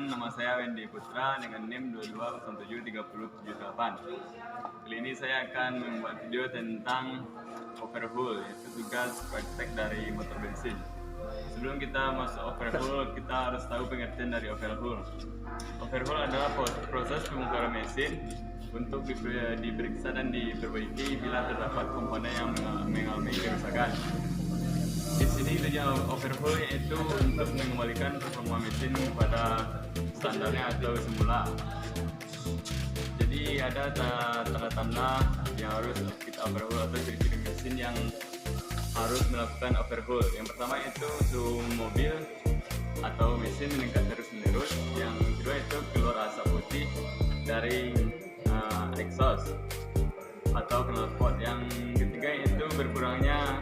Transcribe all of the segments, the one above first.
Perkenalkan, nama saya Wendy Putra dengan NIM 22073078. Kali ini saya akan membuat video tentang overhaul, yaitu tugas praktek dari motor bensin. Sebelum kita masuk overhaul, kita harus tahu pengertian dari overhaul. Overhaul adalah proses pembongkaran mesin untuk diperiksa dan diperbaiki bila terdapat komponen yang mengalami kerusakan. Di sini tujuan overhaul yaitu untuk mengembalikan performa mesin pada standarnya atau semula. Jadi ada tanda-tanda yang harus kita overhaul atau ciri-ciri mesin yang harus melakukan overhaul. Yang pertama itu suhu mobil atau mesin meningkat terus-menerus. Yang kedua itu keluar asap putih dari exhaust atau knalpot. Yang ketiga itu berkurangnya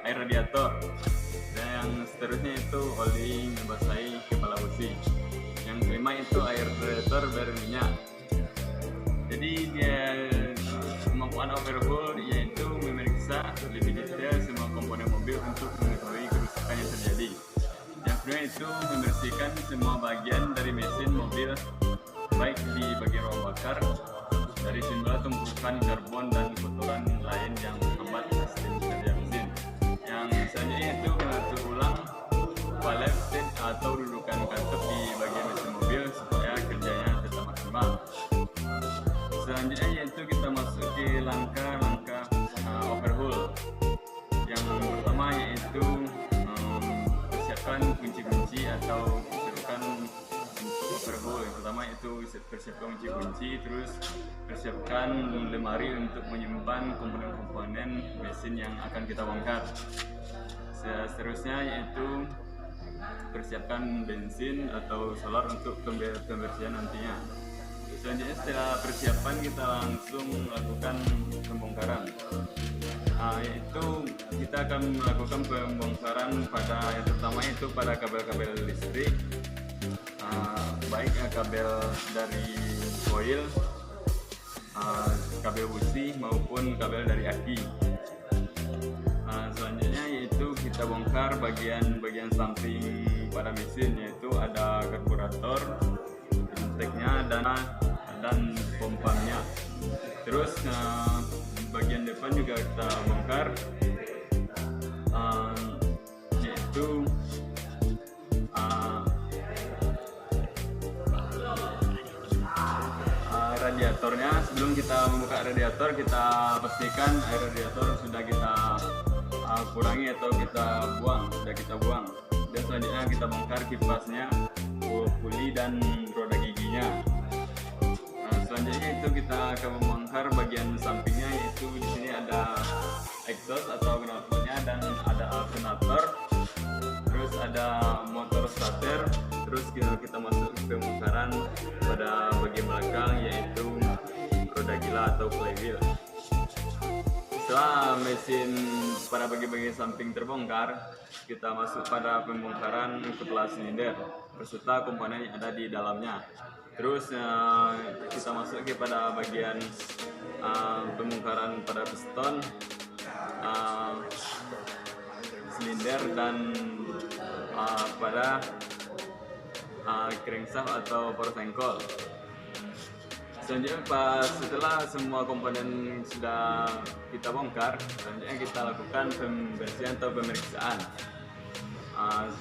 air radiator, dan yang seterusnya itu oli membasahi kepala busi. Yang kelima itu air radiator berminyak. Jadi kemampuan overhaul yaitu memeriksa lebih detail semua komponen mobil untuk mengetahui kerusakan yang terjadi. Yang kedua itu membersihkan semua bagian dari mesin mobil, baik di bagian ruang bakar, dari sumber tumpukan karbon dan kotoran lain yang menghambat sistem kerja mesin. Yang selanjutnya itu mengatur ulang valve seat atau dudukan katup di bagian mesin mobil supaya kerjanya tetap maksimal. Selanjutnya yaitu kita masuk ke langkah-langkah overhaul. Yang pertama yaitu persiapkan kunci-kunci atau persiapkan overhaul. Yang pertama itu persiapkan kunci-kunci, terus persiapkan lemari untuk menyimpan komponen-komponen mesin yang akan kita bongkar. Seterusnya yaitu persiapkan bensin atau solar untuk pembersihan nantinya. Selanjutnya setelah persiapan kita langsung melakukan pembongkaran. Yaitu kita akan melakukan pembongkaran pada yang pertama itu pada kabel-kabel listrik, baik kabel dari koil, kabel busi maupun kabel dari aki. Selanjutnya yaitu kita bongkar bagian samping pada mesin, yaitu ada karburator, inteknya dan pompanya. Terus bagian depan juga kita bongkar, yaitu radiatornya. Sebelum kita membuka radiator, kita pastikan air radiator sudah kita kurangi atau sudah kita buang. Dan selanjutnya kita bongkar kipasnya, puli dan roda giginya. Selanjutnya itu kita akan membongkar bagian sampingnya, yaitu di sini ada exhaust atau knalpotnya dan ada alternator. Terus ada motor starter. Terus kita masuk ke pembongkaran pada bagian belakang, yaitu roda gila atau flywheel. Setelah mesin pada bagian samping terbongkar, kita masuk pada pembongkaran kepala silinder beserta komponen yang ada di dalamnya. Terus kita masuk pada bagian pembongkaran pada piston, silinder dan pada crankshaft atau porsengkol. Selanjutnya setelah semua komponen sudah kita bongkar, selanjutnya kita lakukan pembersihan atau pemeriksaan.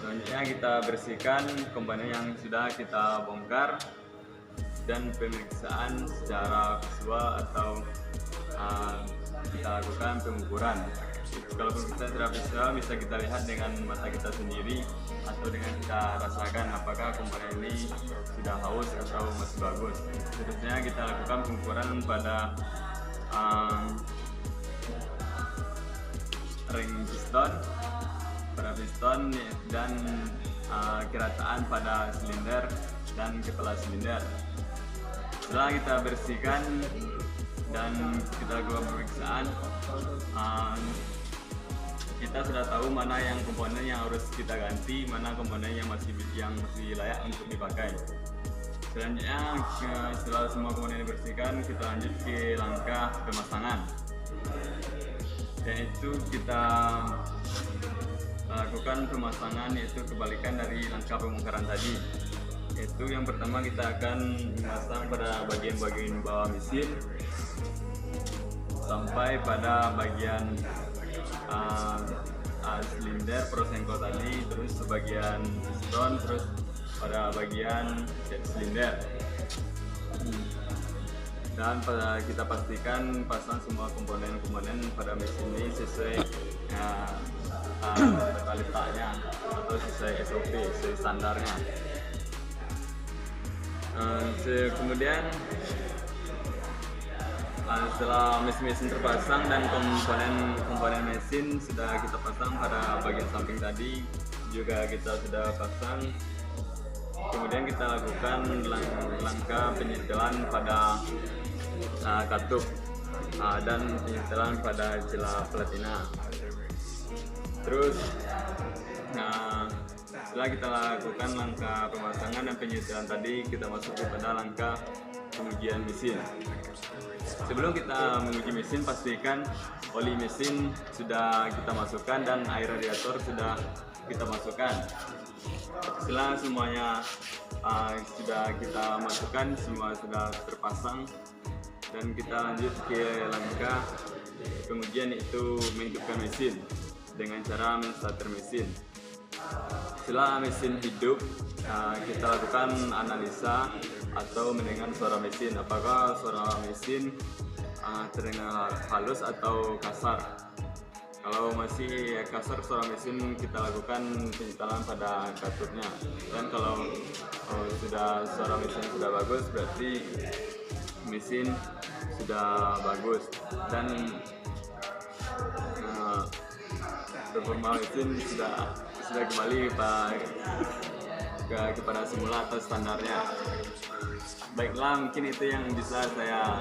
Selanjutnya kita bersihkan komponen yang sudah kita bongkar dan pemeriksaan secara visual atau kita lakukan pengukuran. Kalau kita tidak bisa kita lihat dengan mata kita sendiri atau dengan kita rasakan apakah komponen ini sudah haus atau masih bagus. Seterusnya kita lakukan pengukuran pada ring piston, dan kerataan pada silinder dan kepala silinder. Setelah kita bersihkan dan kita lakukan pemeriksaan, kita sudah tahu mana yang komponen yang harus kita ganti, mana komponen yang masih layak untuk dipakai. Selanjutnya setelah semua komponen dibersihkan, kita lanjut ke langkah pemasangan, yaitu kita lakukan pemasangan, yaitu kebalikan dari langkah pembongkaran tadi. Yaitu yang pertama kita akan memasang pada bagian-bagian bawah mesin sampai pada bagian silinder prosengko tadi, terus bagian piston, terus pada bagian silinder. Dan kita pastikan pasang semua komponen-komponen pada mesin ini sesuai tata letaknya atau sesuai SOP, sesuai standarnya. Kemudian setelah mesin terpasang dan komponen mesin sudah kita pasang pada bagian samping tadi juga kita sudah pasang, kemudian kita lakukan langkah penyetelan pada katup dan penyetelan pada celah platina. Terus setelah kita lakukan langkah pemasangan dan penyetelan tadi, kita masuk kepada langkah pengujian mesin. Sebelum kita menguji mesin, pastikan oli mesin sudah kita masukkan dan air radiator sudah kita masukkan. Setelah semuanya sudah kita masukkan, semua sudah terpasang, dan kita lanjut ke langkah pengujian, yaitu menghidupkan mesin dengan cara menstarter mesin. Setelah mesin hidup, kita lakukan analisa atau mendengar suara mesin, apakah suara mesin terdengar halus atau kasar. Kalau masih kasar suara mesin, kita lakukan penyetelan pada katupnya. Dan kalau suara mesin sudah bagus, berarti mesin sudah bagus dan performa mesin sudah kembali kepada semula atau standarnya. Baiklah, mungkin itu yang bisa saya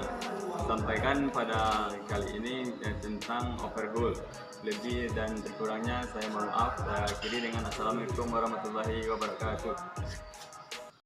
sampaikan pada kali ini tentang overhaul. Lebih dan terkurangnya saya mohon maaf. Saya akhiri dengan assalamualaikum warahmatullahi wabarakatuh.